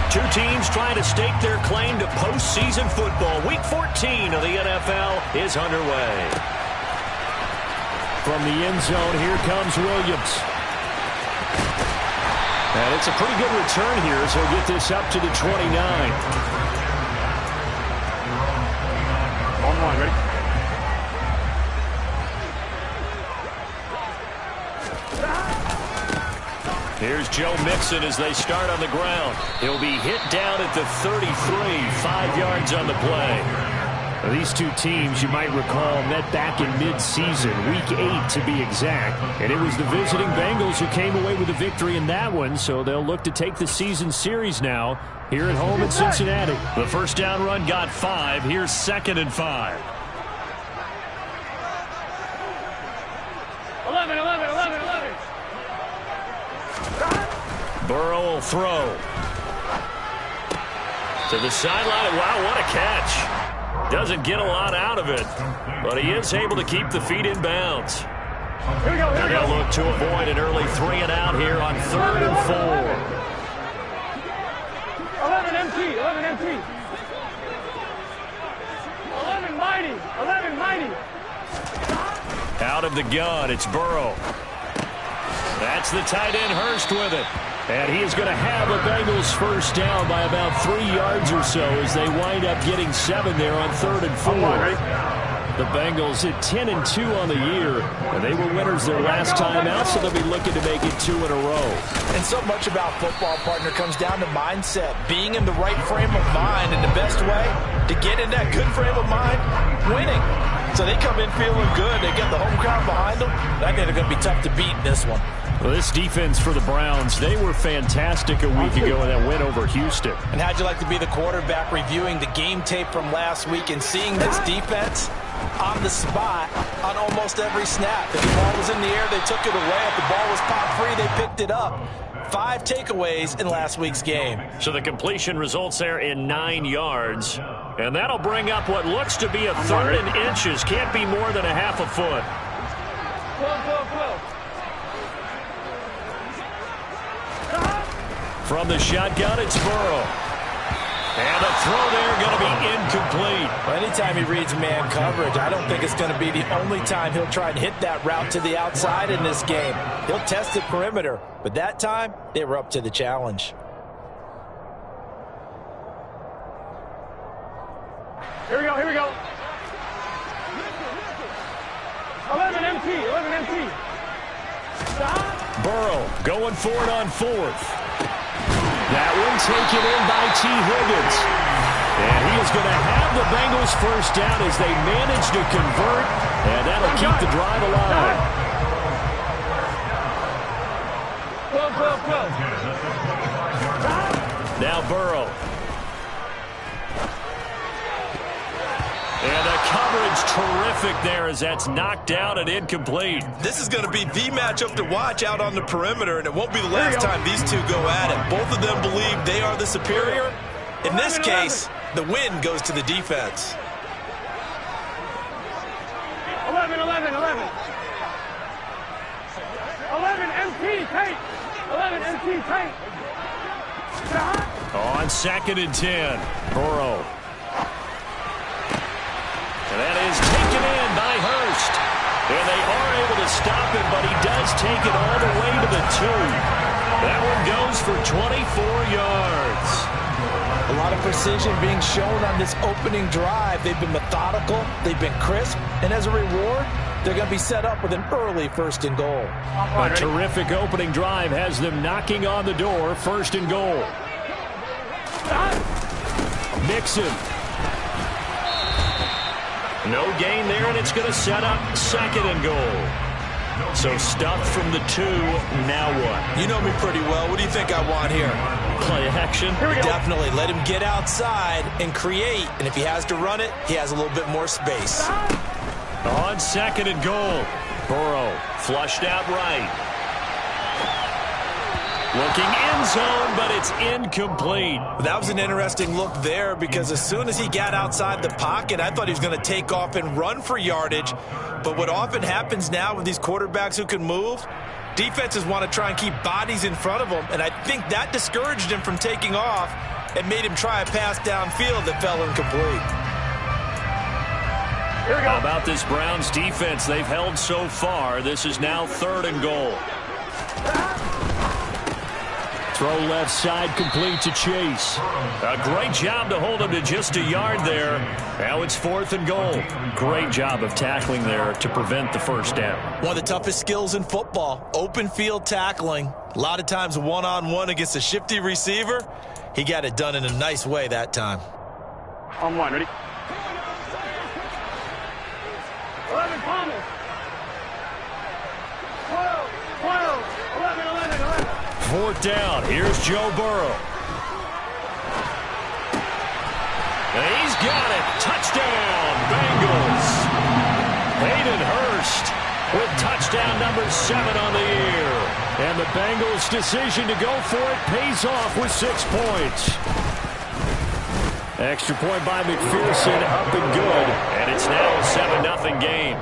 Two teams trying to stake their claim to postseason football. Week 14 of the NFL is underway. From the end zone, here comes Williams. And it's a pretty good return here, so he'll get this up to the 29. On line, ready? Here's Joe Mixon as they start on the ground. He'll be hit down at the 33, 5 yards on the play. Now, these two teams, you might recall, met back in mid-season, week 8 to be exact. And it was the visiting Bengals who came away with the victory in that one, so they'll look to take the season series now here at home in Cincinnati. The first down run got 5. Here's 2nd and 5. 11. Burrow will throw. To the sideline. Wow, what a catch. Doesn't get a lot out of it, but he is able to keep the feet in bounds. Here we go. They're going to look to avoid an early 3 and out here on 3rd and 4. 11 empty. 11 mighty. Out of the gun, it's Burrow. That's the tight end, Hurst, with it. And he is going to have a Bengals first down by about 3 yards or so as they wind up getting 7 there on 3rd and 4. The Bengals at 10-2 on the year, and they were winners their last time out, so they'll be looking to make it 2 in a row. And so much about football, partner, comes down to mindset, being in the right frame of mind, and the best way to get in that good frame of mind, winning. So they come in feeling good. They get the home crowd behind them. I think they're going to be tough to beat in this one. Well, this defense for the Browns, they were fantastic a week ago in that win over Houston. And how'd you like to be the quarterback reviewing the game tape from last week and seeing this defense on the spot on almost every snap? If the ball was in the air, they took it away. If the ball was pop free, they picked it up. 5 takeaways in last week's game. So the completion results there in 9 yards. And that'll bring up what looks to be a 3rd and inches. Can't be more than a half a foot. From the shotgun, it's Burrow. And a throw there going to be incomplete. Well, anytime he reads man coverage, I don't think it's going to be the only time he'll try and hit that route to the outside in this game. He'll test the perimeter, but that time, they were up to the challenge. Here we go. 11 empty. Burrow going for it on 4th. That one taken in by T. Higgins. And he is going to have the Bengals first down as they manage to convert. And that'll keep the drive alive. Now Burrow. And the coverage terrific there as that's knocked down and incomplete. This is going to be the matchup to watch out on the perimeter, and it won't be the last time these two go at it. Both of them believe they are the superior. In this case, the win goes to the defense. 11 empty, Tate. 11 empty, Tate. On 2nd and 10, Burrow. And that is taken in by Hurst. And they are able to stop him, but he does take it all the way to the 2. That one goes for 24 yards. A lot of precision being shown on this opening drive. They've been methodical, they've been crisp, and as a reward, they're going to be set up with an early 1st and goal. A terrific opening drive has them knocking on the door, 1st and goal. Mixon. No gain there, and it's going to set up 2nd and goal. So stuffed from the 2, now what? You know me pretty well. What do you think I want here? Play action? Definitely. Let him get outside and create, and if he has to run it, he has a little bit more space. On 2nd and goal, Burrow flushed out right. Looking end zone, but it's incomplete. That was an interesting look there because as soon as he got outside the pocket, I thought he was going to take off and run for yardage. But what often happens now with these quarterbacks who can move, defenses want to try and keep bodies in front of them, and I think that discouraged him from taking off. and made him try a pass downfield that fell incomplete. Here we go. How about this Browns defense? They've held so far. This is now 3rd and goal. Throw left side, complete to Chase. A great job to hold him to just a yard there. Now it's 4th and goal. Great job of tackling there to prevent the first down. One of the toughest skills in football, open field tackling. A lot of times one-on-one against a shifty receiver. He got it done in a nice way that time. On one, ready? 11, Thomas. 12, 11, 11, 11. 4th down. Here's Joe Burrow. And he's got it. Touchdown, Bengals. Hayden Hurst with touchdown number 7 on the year. And the Bengals' decision to go for it pays off with 6 points. Extra point by McPherson, up and good. And it's now a 7-0 game.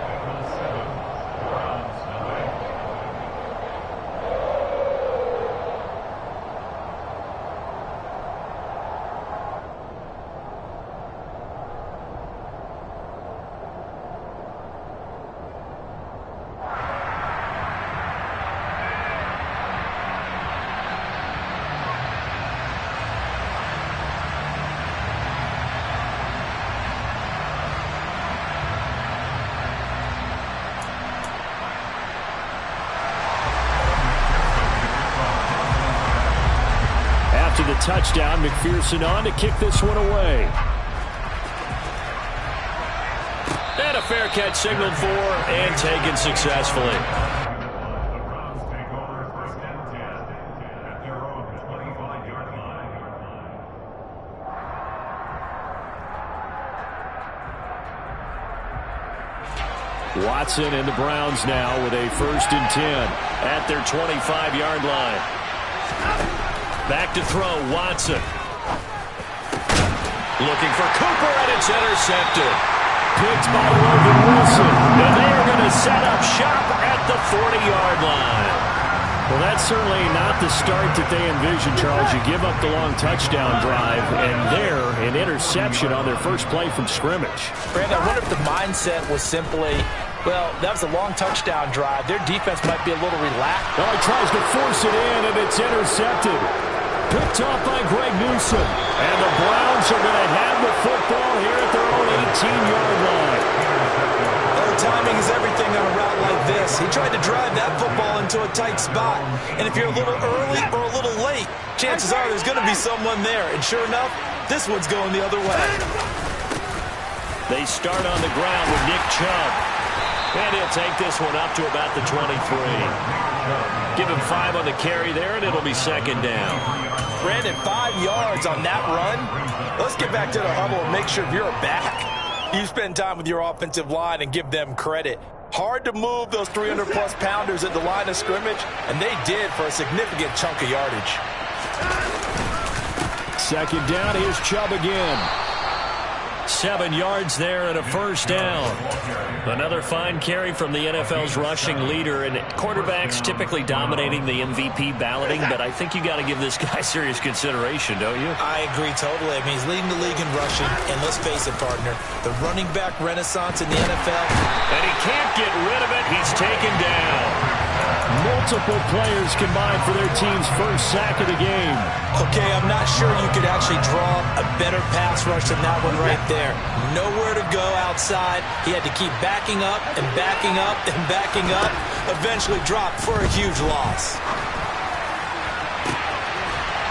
The touchdown, McPherson on to kick this one away. And a fair catch signaled for and taken successfully. Watson and the Browns now with a 1st and 10 at their 25-yard line. Back to throw, Watson. Looking for Cooper, and it's intercepted. Picked by Logan Wilson. And they are going to set up shop at the 40-yard line. Well, that's certainly not the start that they envisioned, Charles. You give up the long touchdown drive, and there, an interception on their first play from scrimmage. Brandon, I wonder if the mindset was simply, well, that was a long touchdown drive. Their defense might be a little relaxed. Well, he tries to force it in, and it's intercepted. Picked off by Greg Newsome. And the Browns are going to have the football here at their own 18-yard line. Well, timing is everything on a route like this. He tried to drive that football into a tight spot. And if you're a little early or a little late, chances are there's going to be someone there. And sure enough, this one's going the other way. They start on the ground with Nick Chubb. And he'll take this one up to about the 23. Give him 5 on the carry there, and it'll be 2nd down. Brandon, 5 yards on that run. Let's get back to the huddle and make sure if you're a back, you spend time with your offensive line and give them credit. Hard to move those 300-plus pounders at the line of scrimmage, and they did for a significant chunk of yardage. 2nd down, here's Chubb again. 7 yards there and a 1st down. Another fine carry from the NFL's rushing leader, and quarterbacks typically dominating the MVP balloting, but I think you got to give this guy serious consideration, don't you? I agree totally. I mean, he's leading the league in rushing, and let's face it, partner, the running back renaissance in the NFL. And he can't get rid of it. He's taken down. Multiple players combined for their team's first sack of the game. Okay, I'm not sure you could actually draw a better pass rush than that one right there. Nowhere to go outside. He had to keep backing up and backing up and backing up. Eventually dropped for a huge loss.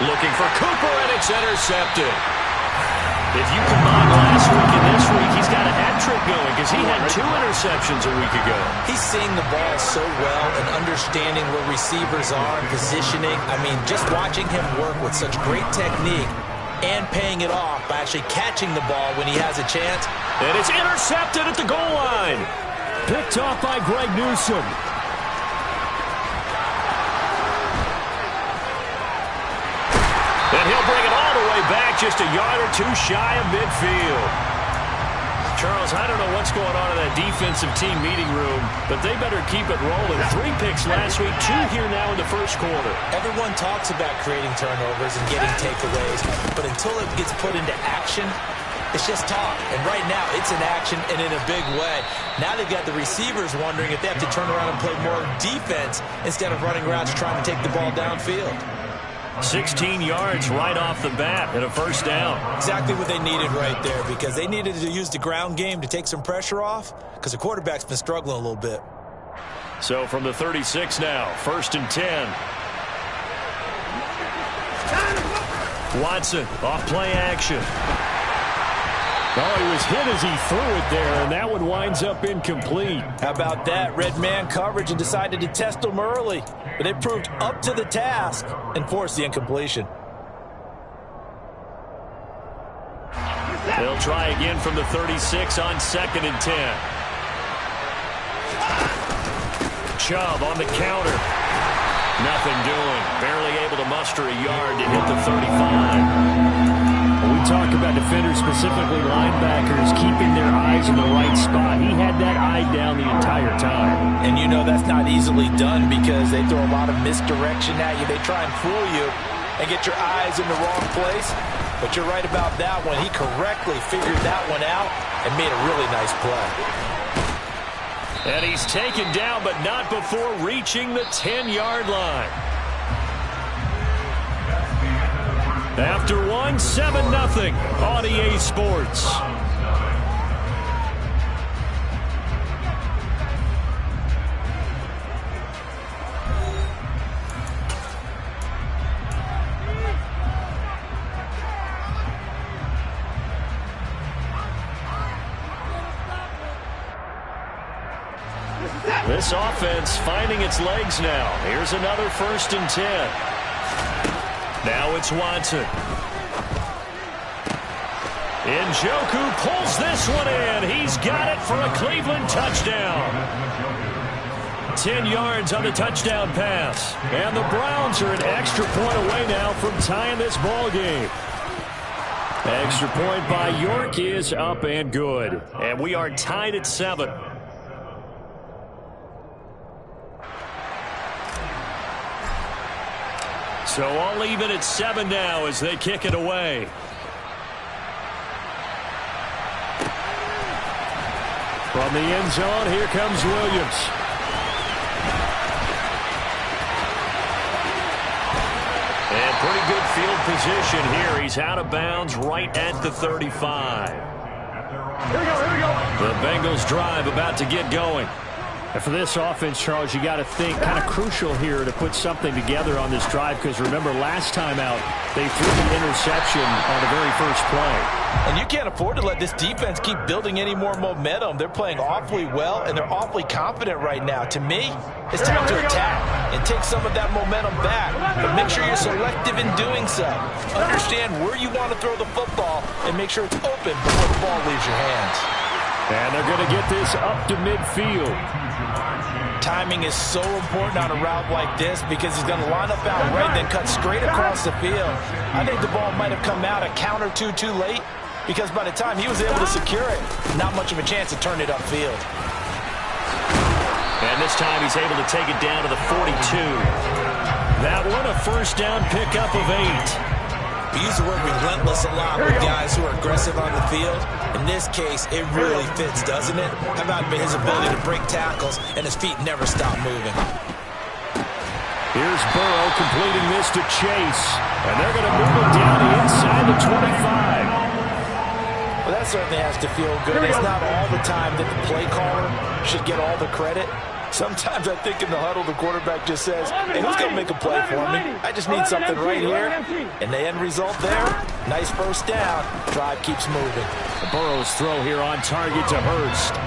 Looking for Cooper, and it's intercepted. If you combine last week and this week, he's got a hat trick going because he had 2 interceptions a week ago. He's seeing the ball so well and understanding where receivers are and positioning. I mean, just watching him work with such great technique and paying it off by actually catching the ball when he has a chance. And it's intercepted at the goal line. Picked off by Greg Newsome. And he'll bring it all the way back, just a yard or 2 shy of midfield. Charles, I don't know what's going on in that defensive team meeting room, but they better keep it rolling. 3 picks last week, 2 here now in the first quarter. Everyone talks about creating turnovers and getting takeaways, but until it gets put into action, it's just talk. And right now, it's in action and in a big way. Now they've got the receivers wondering if they have to turn around and play more defense instead of running routes trying to take the ball downfield. 16 yards right off the bat and a first down. Exactly what they needed right there, because they needed to use the ground game to take some pressure off, because the quarterback's been struggling a little bit. So from the 36 now, 1st and 10. Watson off play action. Oh, he was hit as he threw it there, and that one winds up incomplete. How about that? Red man coverage and decided to test him early. But they proved up to the task and forced the incompletion. They'll try again from the 36 on 2nd and 10. Chubb on the counter. Nothing doing. Barely able to muster a yard to hit the 35. We talk about defenders, specifically linebackers, keeping their eyes in the right spot. He had that eye down the entire time. And you know that's not easily done because they throw a lot of misdirection at you. They try and fool you and get your eyes in the wrong place. But you're right about that one. He correctly figured that one out and made a really nice play. And he's taken down, but not before reaching the 10-yard line. After one, 7-0 on EA Sports. This offense finding its legs now. Here's another 1st and 10. Now it's Watson. Njoku pulls this one in. He's got it for a Cleveland touchdown. 10 yards on the touchdown pass. And the Browns are an extra point away now from tying this ball game. Extra point by York is up and good. And we are tied at 7. So all even at 7 now as they kick it away. From the end zone, here comes Williams. And pretty good field position here. He's out of bounds right at the 35. Here we go. The Bengals drive about to get going. And for this offense, Charles, you got to think kind of crucial here to put something together on this drive, because remember last time out they threw the interception on the very first play. And you can't afford to let this defense keep building any more momentum. They're playing awfully well, and they're awfully confident right now. To me, it's time to attack and take some of that momentum back. But make sure you're selective in doing so. Understand where you want to throw the football and make sure it's open before the ball leaves your hands. And they're going to get this up to midfield. Timing is so important on a route like this because he's going to line up out right, then cut straight across the field. I think the ball might have come out a count or two too late, because by the time he was able to secure it, not much of a chance to turn it upfield. And this time he's able to take it down to the 42. That one a first down pickup of 8. We use the word relentless a lot with guys who are aggressive on the field. In this case, it really fits, doesn't it? How about his ability to break tackles and his feet never stop moving? Here's Burrow completing this to Chase. And they're going to move him down inside the 25. Well, that certainly has to feel good. It's not all the time that the play caller should get all the credit. Sometimes I think in the huddle, the quarterback just says, hey, who's going to make a play for me? I just need something right here. And the end result there, nice first down. Drive keeps moving. Burrow's throw here on target to Hurst.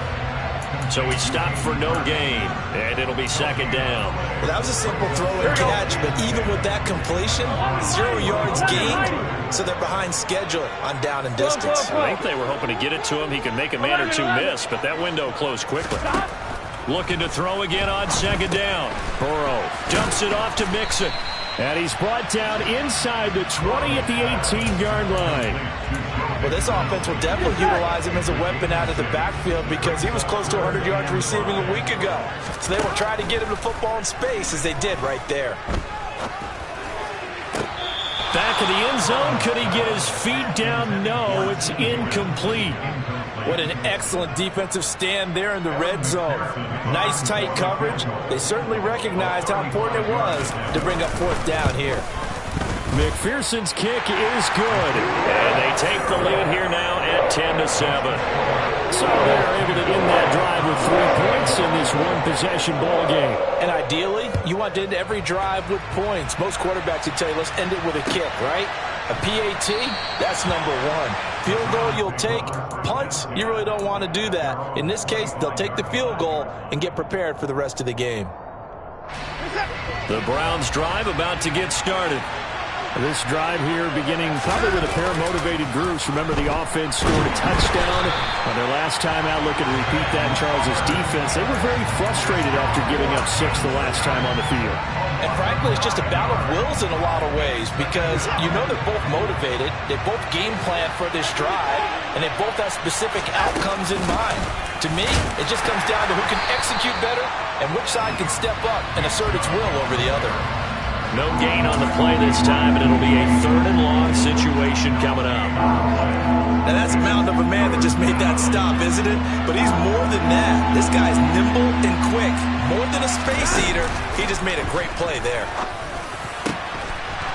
So he stopped for no gain, and it'll be 2nd down. Well, that was a simple throw and catch, but even with that completion, 0 yards gained, so they're behind schedule on down and distance. I think they were hoping to get it to him. He could make a man or two miss, but that window closed quickly. Looking to throw again on 2nd down. Burrow dumps it off to Mixon. And he's brought down inside the 20 at the 18-yard line. Well, this offense will definitely utilize him as a weapon out of the backfield because he was close to 100 yards receiving a week ago. So they will try to get him the football in space as they did right there. Back in the end zone. Could he get his feet down? No, it's incomplete. What an excellent defensive stand there in the red zone. Nice tight coverage. They certainly recognized how important it was to bring up fourth down here. McPherson's kick is good. And they take the lead here now at 10-7. So they're able to end that drive with 3 points in this one-possession ball game. And ideally, you want to end every drive with points. Most quarterbacks would tell you, let's end it with a kick, right? A PAT, that's number one. Field goal you'll take. Punts, you really don't want to do that. In this case, they'll take the field goal and get prepared for the rest of the game. The Browns drive about to get started. This drive here beginning probably with a pair of motivated groups. Remember, the offense scored a touchdown on their last time out. Looking to repeat that in Charles' defense. They were very frustrated after giving up 6 the last time on the field. And frankly, it's just a battle of wills in a lot of ways because you know they're both motivated. They both game plan for this drive, and they both have specific outcomes in mind. To me, it just comes down to who can execute better and which side can step up and assert its will over the other. No gain on the play this time, and it'll be a 3rd and long situation coming up. Now that's a mountain of a man that just made that stop, isn't it? But he's more than that. This guy's nimble and quick. More than a space eater, he just made a great play there.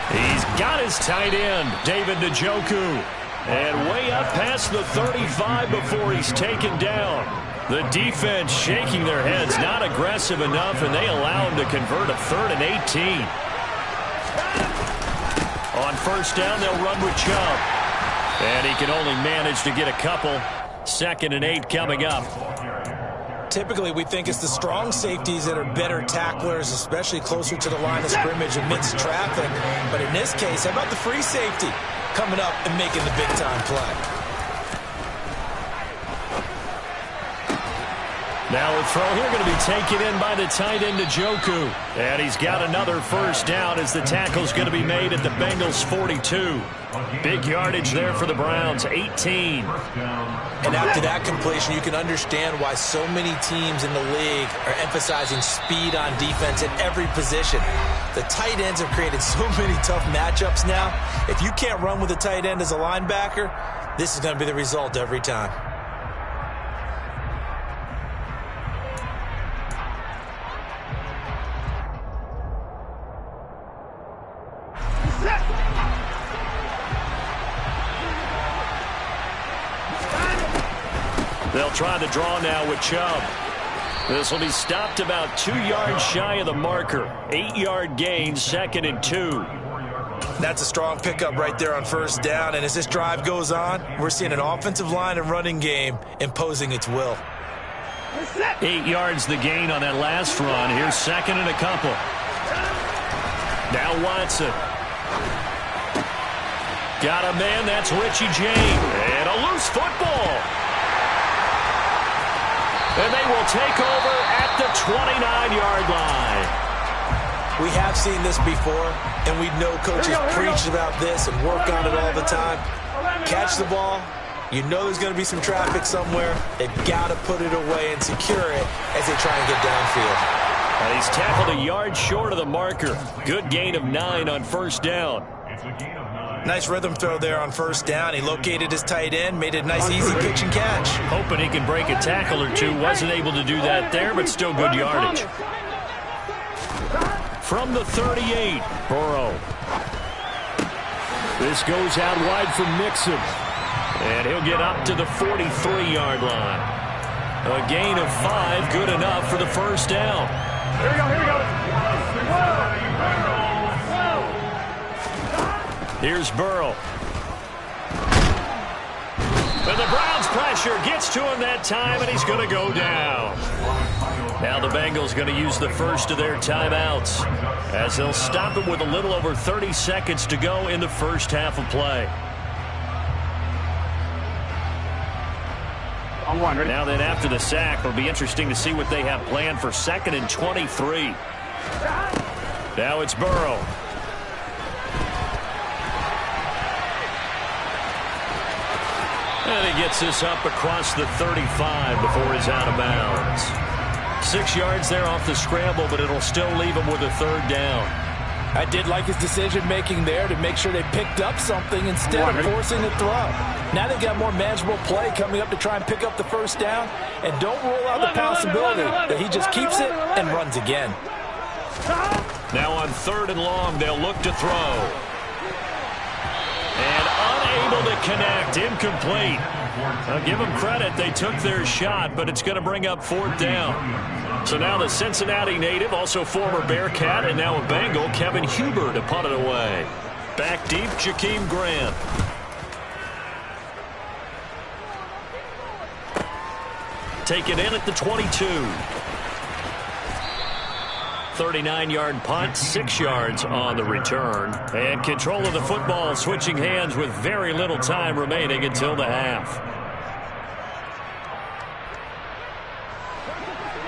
He's got his tight end, David Njoku. And way up past the 35 before he's taken down. The defense shaking their heads, not aggressive enough, and they allow him to convert a 3rd and 18. On first down, they'll run with Chubb. And he can only manage to get a couple. 2nd and 8 coming up. Typically, we think it's the strong safeties that are better tacklers, especially closer to the line of scrimmage amidst traffic. But in this case, how about the free safety coming up and making the big-time play? Now a throw here going to be taken in by the tight end Njoku. And he's got another first down as the tackle's going to be made at the Bengals 42. Big yardage there for the Browns, 18. And after that completion, you can understand why so many teams in the league are emphasizing speed on defense at every position. The tight ends have created so many tough matchups now. If you can't run with a tight end as a linebacker, this is going to be the result every time. They'll try the draw now with Chubb. This will be stopped about 2 yards shy of the marker. 8-yard gain, 2nd and 2. That's a strong pickup right there on first down. And as this drive goes on, we're seeing an offensive line and running game imposing its will. 8 yards the gain on that last run. Here's 2nd and a couple. Now Watson. Got a man, that's Richie James. And a loose football. And they will take over at the 29-yard line. We have seen this before, and we know coaches preach about this and work on it all the time. Catch the ball. You know there's going to be some traffic somewhere. They've got to put it away and secure it as they try and get downfield. And he's tackled a yard short of the marker. Good gain of 9 on first down. Nice rhythm throw there on first down. He located his tight end, made it a nice easy pitch and catch. Hoping he can break a tackle or two. Wasn't able to do that there, but still good yardage. From the 38, Burrow. This goes out wide for Mixon. And he'll get up to the 43-yard line. A gain of 5, good enough for the first down. Here we go, here we go. Here's Burrow. And the Browns pressure gets to him that time, and he's going to go down. Now the Bengals going to use the first of their timeouts as they'll stop it with a little over 30 seconds to go in the first half of play. Now then, after the sack, it'll be interesting to see what they have planned for 2nd and 23. Now it's Burrow. And he gets this up across the 35 before he's out of bounds. 6 yards there off the scramble, but it'll still leave him with a third down. I did like his decision-making there to make sure they picked up something instead of forcing the throw. Now they've got more manageable play coming up to try and pick up the first down. And don't rule out the possibility that he just keeps it and runs again. Now on 3rd and long, they'll look to throw. And unable to connect, incomplete. I'll give them credit, they took their shot, but it's going to bring up 4th down. So now the Cincinnati native, also former Bearcat, and now a Bengal, Kevin Huber, to punt it away. Back deep, Jakeem Grant. Take it in at the 22. 39-yard punt, 6 yards on the return. And control of the football, switching hands with very little time remaining until the half.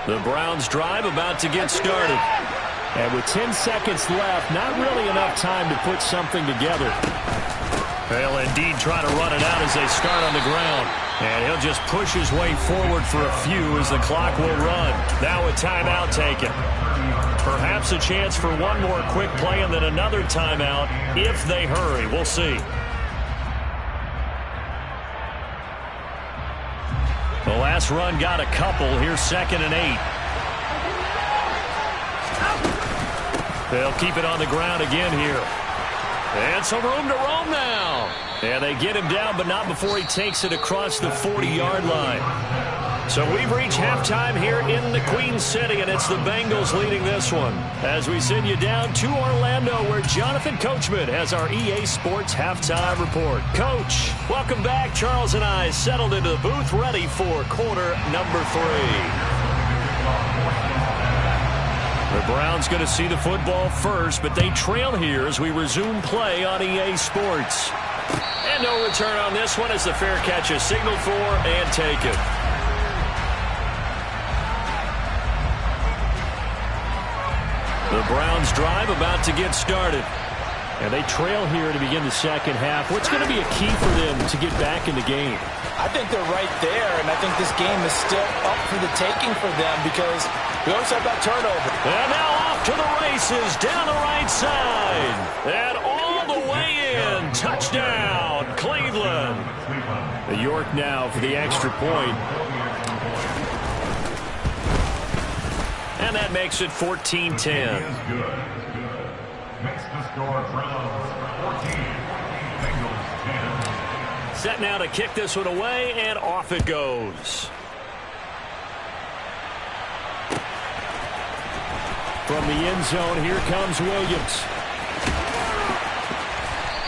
The Browns drive about to get started. And with 10 seconds left, not really enough time to put something together. They'll indeed try to run it out as they start on the ground. And he'll just push his way forward for a few as the clock will run. Now a timeout taken. Perhaps a chance for one more quick play and then another timeout if they hurry. We'll see. The last run got a couple. Here's 2nd and 8. They'll keep it on the ground again here. And some room to roam now. And they get him down, but not before he takes it across the 40-yard line. So we've reached halftime here in the Queen City, and it's the Bengals leading this one. As we send you down to Orlando, where Jonathan Coachman has our EA Sports halftime report. Coach, welcome back. Charles and I settled into the booth, ready for quarter number 3. The Browns going to see the football first, but they trail here as we resume play on EA Sports. And no return on this one as the fair catch is signaled for and taken. The Browns drive about to get started. And they trail here to begin the second half. What's going to be a key for them to get back in the game? I think they're right there, and I think this game is still up for the taking for them because we always talk about turnover. And now off to the races down the right side. And all the way in. Touchdown, Cleveland. The York now for the extra point. And that makes it 14-10. Makes the score Browns 14, Bengals 10. Set now to kick this one away, and off it goes. From the end zone, here comes Williams.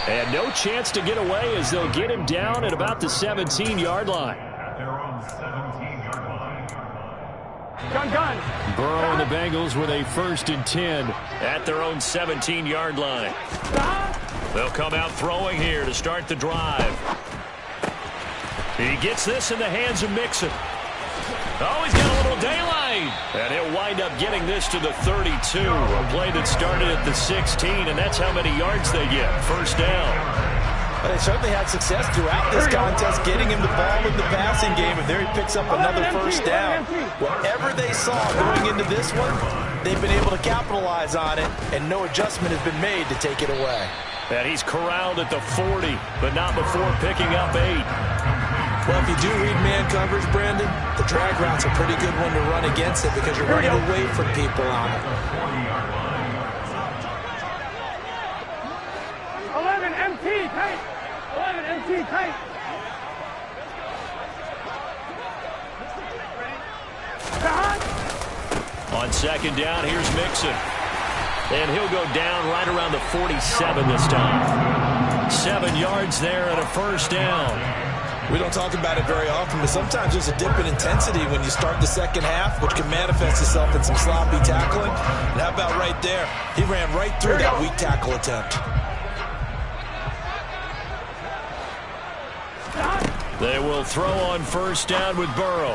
And no chance to get away as they'll get him down at about the 17-yard line. At their own 17-yard line. Gun. Burrow and the Bengals with a 1st and 10. At their own 17-yard line. They'll come out throwing here to start the drive. He gets this in the hands of Mixon. Oh, he's got a little daylight. And he'll wind up getting this to the 32. A play that started at the 16, and that's how many yards they get. 1st down. But they certainly had success throughout this contest, getting him the ball in the passing game, and there he picks up another 1st down. Whatever they saw going into this one, they've been able to capitalize on it, and no adjustment has been made to take it away. And he's corralled at the 40, but not before picking up 8. Well, if you do read man coverage, Brandon, the drag route's a pretty good one to run against it because you're running away from people on it. 11 MT tight. 11 MT tight. On 2nd down, here's Mixon. And he'll go down right around the 47 this time. 7 yards there and a 1st down. We don't talk about it very often, but sometimes there's a dip in intensity when you start the second half, which can manifest itself in some sloppy tackling. And how about right there? He ran right through that weak tackle attempt. They will throw on 1st down with Burrow.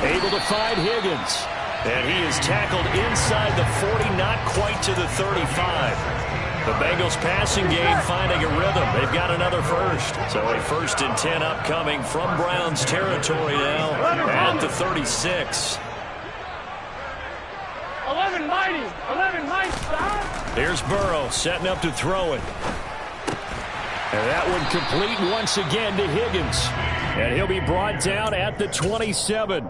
Able to find Higgins. And he is tackled inside the 40, not quite to the 35. The Bengals passing game finding a rhythm. They've got another first. So a 1st and 10 upcoming from Browns territory now at the 36. 11 mighty. 11 mighty. Stop. Here's Burrow setting up to throw it. And that one complete once again to Higgins. And he'll be brought down at the 27.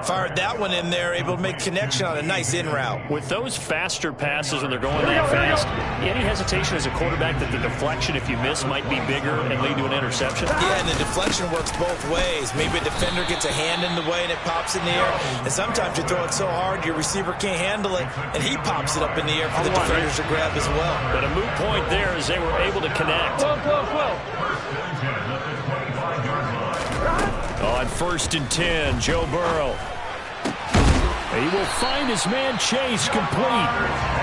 Fired that one in there, able to make connection on a nice in route. With those faster passes when they're going that fast, any hesitation as a quarterback that the deflection, if you miss, might be bigger and lead to an interception? Yeah, and the deflection works both ways. Maybe a defender gets a hand in the way and it pops in the air. And sometimes you throw it so hard your receiver can't handle it, and he pops it up in the air for the defenders to grab as well. But a moot point there as they were able to connect. On 1st and 10, Joe Burrow. He will find his man Chase complete.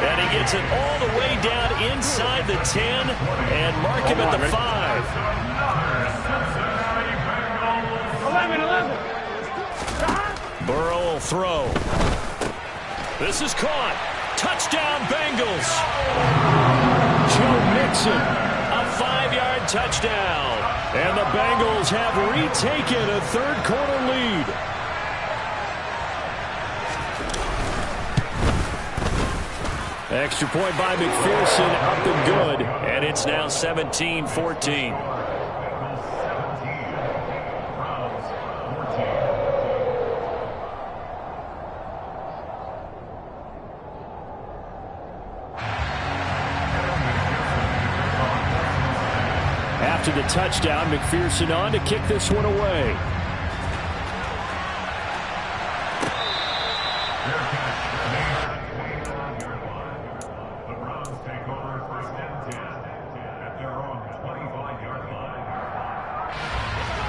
And he gets it all the way down inside the 10 and mark him at the 5. 11. Burrow will throw. This is caught. Touchdown Bengals. Joe Mixon, a 5-yard touchdown. And the Bengals have retaken a third-quarter lead. Extra point by McPherson, up and good. And it's now 17-14. After the touchdown, McPherson on to kick this one away.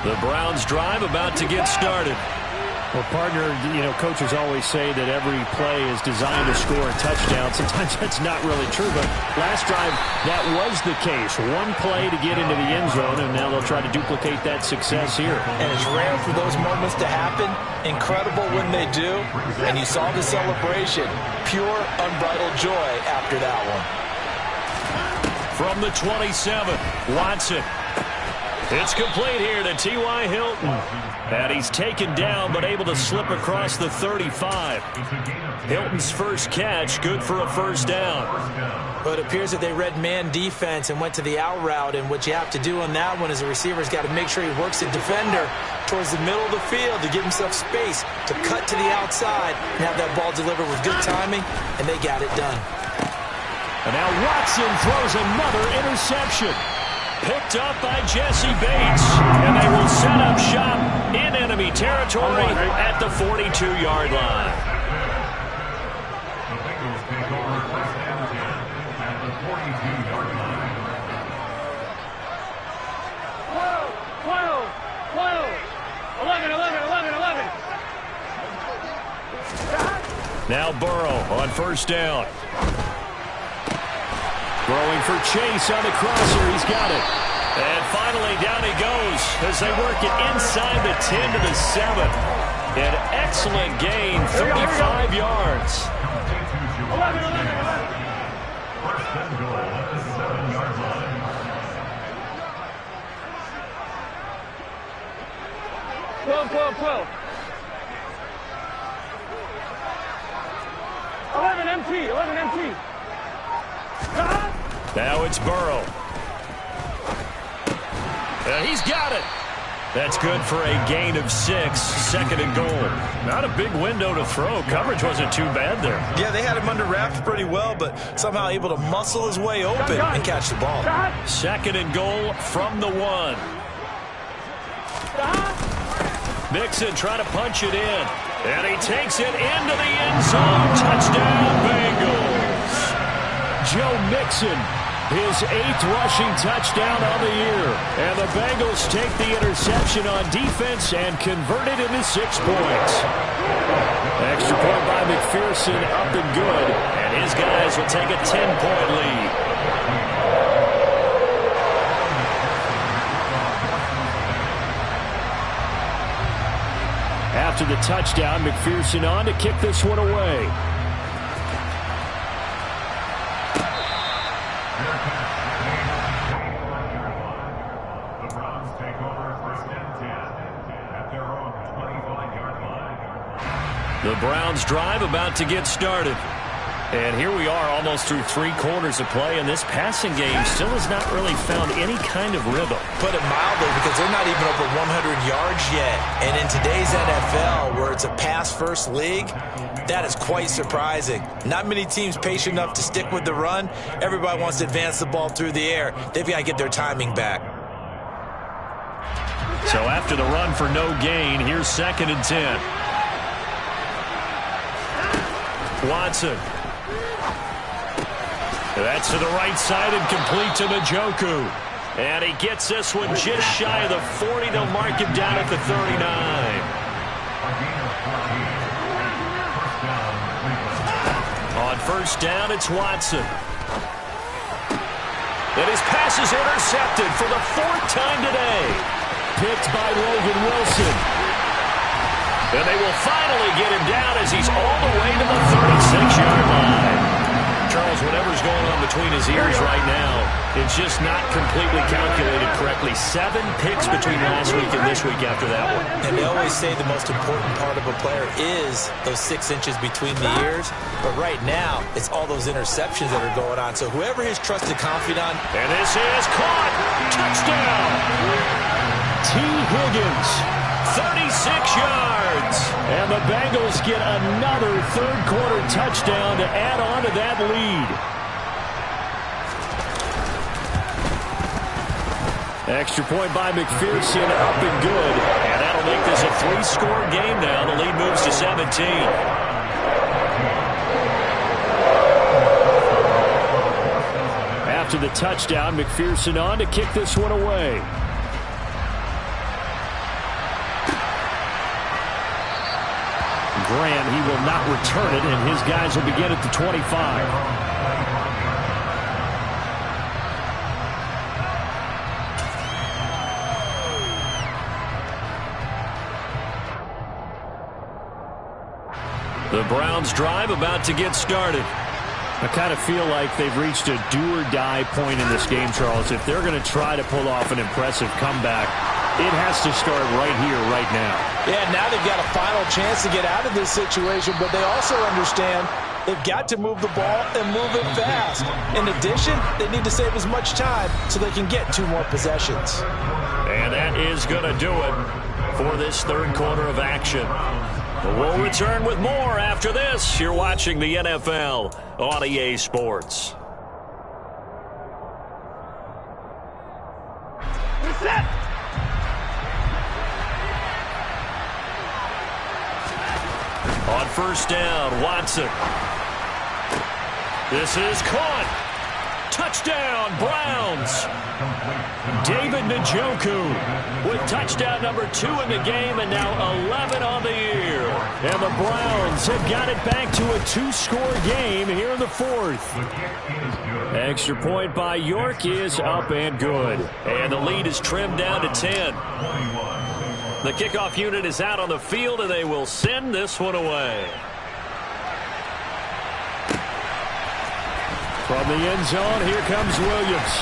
The Browns drive about to get started. Well, partner, coaches always say that every play is designed to score a touchdown. Sometimes that's not really true, but last drive, that was the case. One play to get into the end zone, and now they'll try to duplicate that success here. And it's rare for those moments to happen. Incredible when they do. And you saw the celebration. Pure, unbridled joy after that one. From the 27, Watson. It's complete here to T.Y. Hilton. And he's taken down but able to slip across the 35. Hilton's first catch, good for a first down. But it appears that they read man defense and went to the out route. And what you have to do on that one is the receiver's got to make sure he works the defender towards the middle of the field to give himself space to cut to the outside and have that ball delivered with good timing, and they got it done. And now Watson throws another interception. Picked up by Jesse Bates. And they will set up shop in enemy territory at the 42-yard line. The Bengals take over 1st and 10 at the 42-yard line. 12, 11. Now Burrow on first down. Throwing for Chase on the crosser. He's got it. And finally down he goes as they work it inside the 10 to the 7. An excellent gain, 35 yards. 11. 1st and goal at the 7-yard line. 12. 11 MT. Now it's Burrow. And he's got it. That's good for a gain of 6, 2nd and goal. Not a big window to throw. Coverage wasn't too bad there. Yeah, they had him under wraps pretty well, but somehow able to muscle his way open and catch the ball. 2nd and goal from the 1. Mixon trying to punch it in. And he takes it into the end zone. Touchdown, Bengals. Joe Mixon, his 8th rushing touchdown on the year. And the Bengals take the interception on defense and convert it into 6 points. Extra point by McPherson, up and good. And his guys will take a 10-point lead. After the touchdown, McPherson on to kick this one away. The Browns drive about to get started. And here we are almost through 3 quarters of play, and this passing game still has not really found any kind of rhythm. Put it mildly, because they're not even over 100 yards yet. And in today's NFL, where it's a pass-first league, that is quite surprising. Not many teams patient enough to stick with the run. Everybody wants to advance the ball through the air. They've got to get their timing back. So after the run for no gain, here's 2nd and 10. Watson. That's to the right side and complete to Njoku. And he gets this one just shy of the 40. They'll mark him down at the 39. On first down, it's Watson. And his pass is intercepted for the 4th time today. Picked by Logan Wilson. And they will finally get him down as he's all the way to the 36-yard line. Charles, whatever's going on between his ears right now, it's just not completely calculated correctly. 7 picks between last week and this week after that one. And they always say the most important part of a player is those 6 inches between the ears. But right now, it's all those interceptions that are going on. So whoever his trusted confidant. And this is caught. Touchdown. T. Higgins. 36 yards. And the Bengals get another 3rd quarter touchdown to add on to that lead. Extra point by McPherson, up and good. And that'll make this a 3-score game now. The lead moves to 17. After the touchdown, McPherson on to kick this one away. Graham, he will not return it, and his guys will begin at the 25. The Browns drive about to get started. I kind of feel like they've reached a do-or-die point in this game, Charles. If they're going to try to pull off an impressive comeback, it has to start right here, right now. Yeah, now they've got a final chance to get out of this situation, but they also understand they've got to move the ball and move it fast. In addition, they need to save as much time so they can get 2 more possessions. And that is going to do it for this 3rd quarter of action. But we'll return with more after this. You're watching the NFL on EA Sports. Set. On first down, Watson. This is caught. Touchdown, Browns. David Njoku with touchdown number 2 in the game, and now 11 on the year. And the Browns have got it back to a 2-score game here in the 4th. Extra point by York is up and good. And the lead is trimmed down to 10. The kickoff unit is out on the field, and they will send this one away. From the end zone, here comes Williams.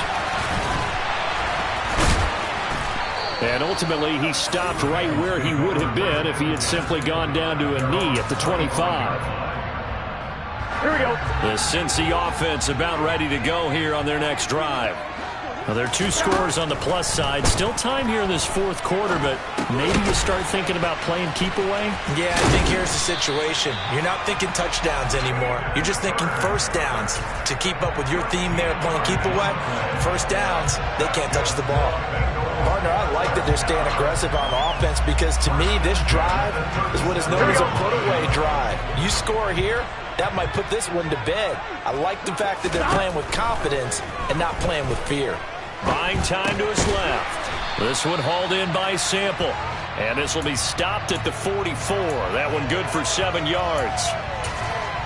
And ultimately, he stopped right where he would have been if he had simply gone down to a knee at the 25. Here we go. The Cincy offense about ready to go here on their next drive. Well, there are 2 scores on the plus side. Still time here in this 4th quarter, but maybe you start thinking about playing keep away? Yeah, I think here's the situation. You're not thinking touchdowns anymore. You're just thinking first downs. To keep up with your theme there, playing keep away, first downs, they can't touch the ball. Partner, I like that they're staying aggressive on offense because to me, this drive is what is known as a put-away drive. You score here, that might put this one to bed. I like the fact that they're playing with confidence and not playing with fear. Buying time to his left. This one hauled in by Sample. And this will be stopped at the 44. That one good for 7 yards.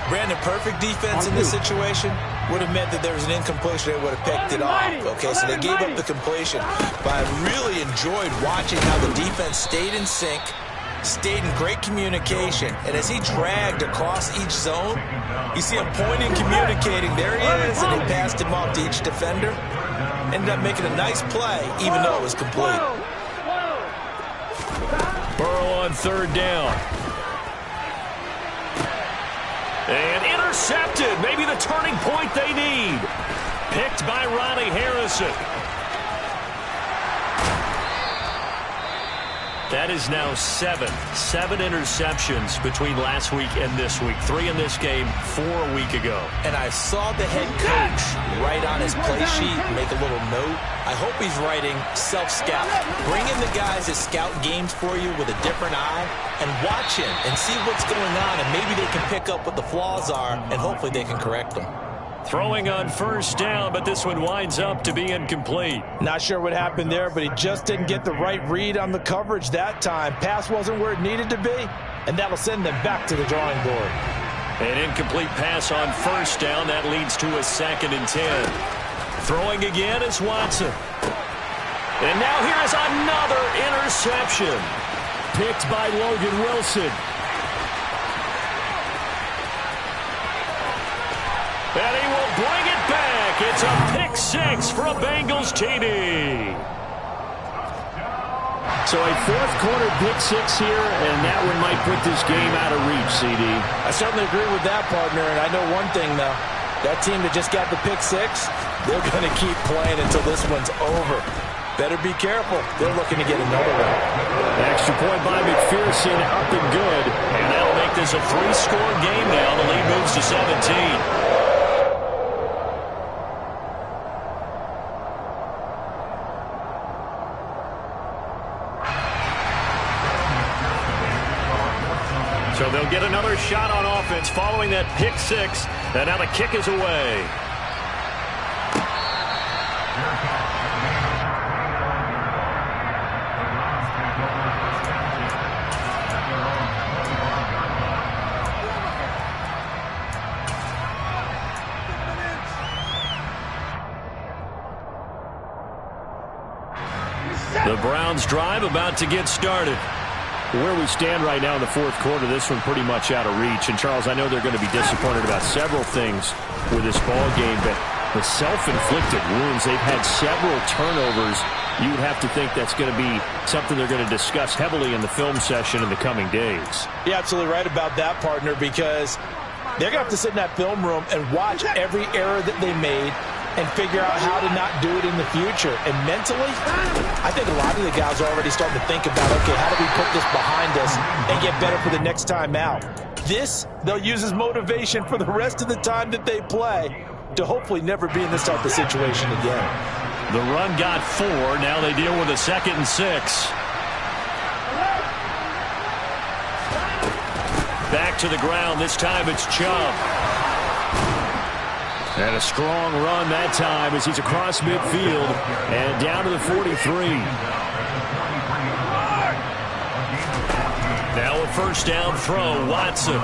Brandon, perfect defense in this situation would have meant that there was an incompletion. They would have picked it off. Okay, so they gave up the completion. But I really enjoyed watching how the defense stayed in sync, stayed in great communication. And as he dragged across each zone, you see him pointing, communicating. There he is, and he passed him off to each defender. Ended up making a nice play, even though it was complete. Burrow on 3rd down. And intercepted. Maybe the turning point they need. Picked by Ronnie Harrison. That is now seven interceptions between last week and this week. 3 in this game, 4 a week ago. And I saw the head coach write on his play sheet, make a little note. I hope he's writing self-scout. Bring in the guys that scout games for you with a different eye and watch him and see what's going on, and maybe they can pick up what the flaws are, and hopefully they can correct them. Throwing on first down, but this one winds up to be incomplete. Not sure what happened there, but he just didn't get the right read on the coverage that time. Pass wasn't where it needed to be, and that'll send them back to the drawing board. An incomplete pass on first down. That leads to a 2nd and 10. Throwing again is Watson. And now here is another interception. Picked by Logan Wilson. And he will bring it back. It's a pick-6 for a Bengals TD. So a fourth-quarter pick-6 here, and that one might put this game out of reach, CD. I certainly agree with that, partner, and I know one thing, though. That team that just got the pick-6, they're going to keep playing until this one's over. Better be careful. They're looking to get another one. Extra point by McPherson, up and good. And that'll make this a 3-score game now. The lead moves to 17. So they'll get another shot on offense following that pick-6. And now the kick is away. The Browns drive about to get started. Where we stand right now in the fourth quarter, this one pretty much out of reach. And, Charles, I know they're going to be disappointed about several things with this ball game, but the self-inflicted wounds, they've had several turnovers. You would have to think that's going to be something they're going to discuss heavily in the film session in the coming days. You're absolutely right about that, partner, because they're going to have to sit in that film room and watch every error that they made and figure out how to not do it in the future. And mentally, I think a lot of the guys are already starting to think about, okay, how do we put this behind us and get better for the next time out? This, they'll use as motivation for the rest of the time that they play to hopefully never be in this type of situation again. The run got 4. Now they deal with a 2nd and 6. Back to the ground. This time it's Chubb. And a strong run that time as he's across midfield and down to the 43. Now a first down throw. Watson.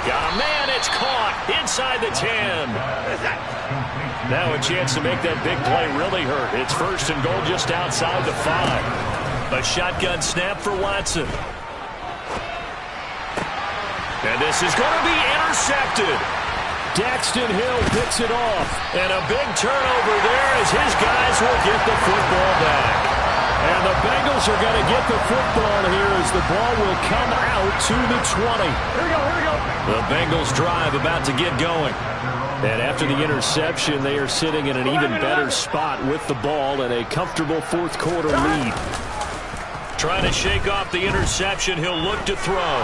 Got a man. It's caught inside the 10. Now a chance to make that big play really hurt. It's 1st and goal just outside the 5. A shotgun snap for Watson. And this is going to be intercepted. Daxton Hill picks it off. And a big turnover there as his guys will get the football back. And the Bengals are going to get the football here as the ball will come out to the 20. Here we go. The Bengals drive about to get going. And after the interception, they are sitting in an even better spot with the ball and a comfortable fourth quarter lead. Trying to shake off the interception, he'll look to throw.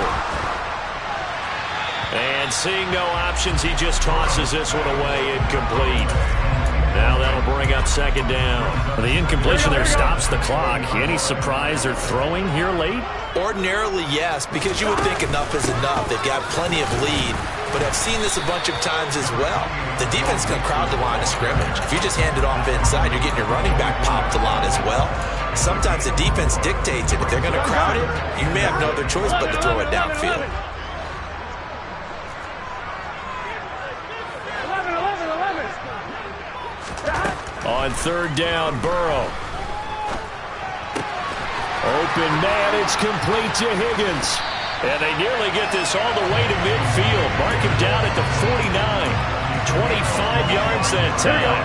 And seeing no options, he just tosses this one away, incomplete. Now that'll bring up 2nd down. The incompletion there stops the clock. Any surprise they're throwing here late? Ordinarily, yes, because you would think enough is enough. They've got plenty of lead, but I've seen this a bunch of times as well. The defense can crowd the line of scrimmage. If you just hand it off inside, you're getting your running back popped a lot as well. Sometimes the defense dictates it. If they're going to crowd it, you may have no other choice but to throw it downfield. On 3rd down, Burrow. Open man, it's complete to Higgins. And they nearly get this all the way to midfield. Mark him down at the 49. 25 yards that time.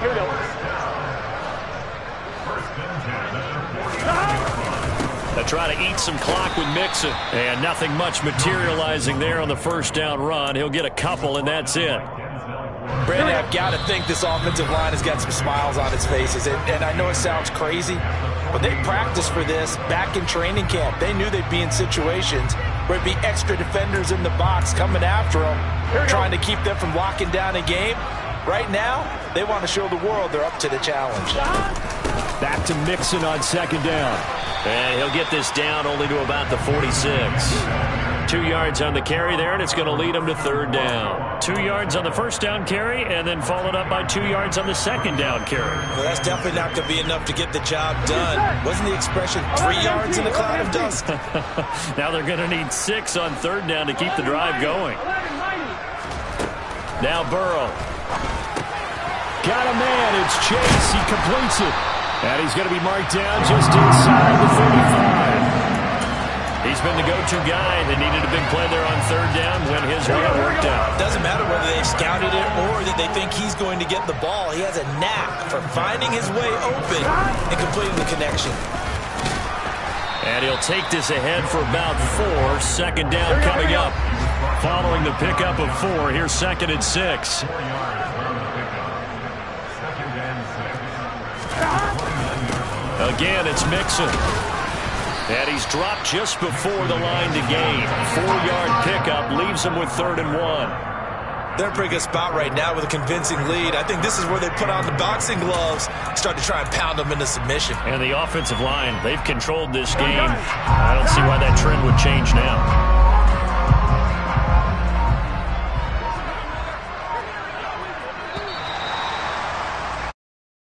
Here we go. They try to eat some clock with Mixon. And nothing much materializing there on the first down run. He'll get a couple, and that's it. Brandon, I've got to think this offensive line has got some smiles on its faces. And I know it sounds crazy, but they practiced for this back in training camp. They knew they'd be in situations where it'd be extra defenders in the box coming after them, trying to keep them from locking down a game. Right now, they want to show the world they're up to the challenge. Back to Mixon on second down. And he'll get this down only to about the 46. 2 yards on the carry there, and it's going to lead him to third down. 2 yards on the first down carry, and then followed up by 2 yards on the second down carry. Well, that's definitely not going to be enough to get the job done. Wasn't the expression 3 yards in a cloud of dust? Now they're going to need 6 on third down to keep the drive going. Now Burrow. Got a man. It's Chase. He completes it. And he's going to be marked down just inside the 35. He's been the go-to guy. They needed a big play there on third down when his route worked out. Doesn't matter whether they've scouted it or that they think he's going to get the ball. He has a knack for finding his way open and completing the connection. And he'll take this ahead for about 4. Second down coming up. Following the pickup of 4, here's second and 6. Again, it's Mixon. And he's dropped just before the line to gain. 4-yard pickup leaves him with 3rd and 1. They're in a pretty good spot right now with a convincing lead. I think this is where they put on the boxing gloves, start to try and pound them into submission. And the offensive line, they've controlled this game. I don't see why that trend would change now.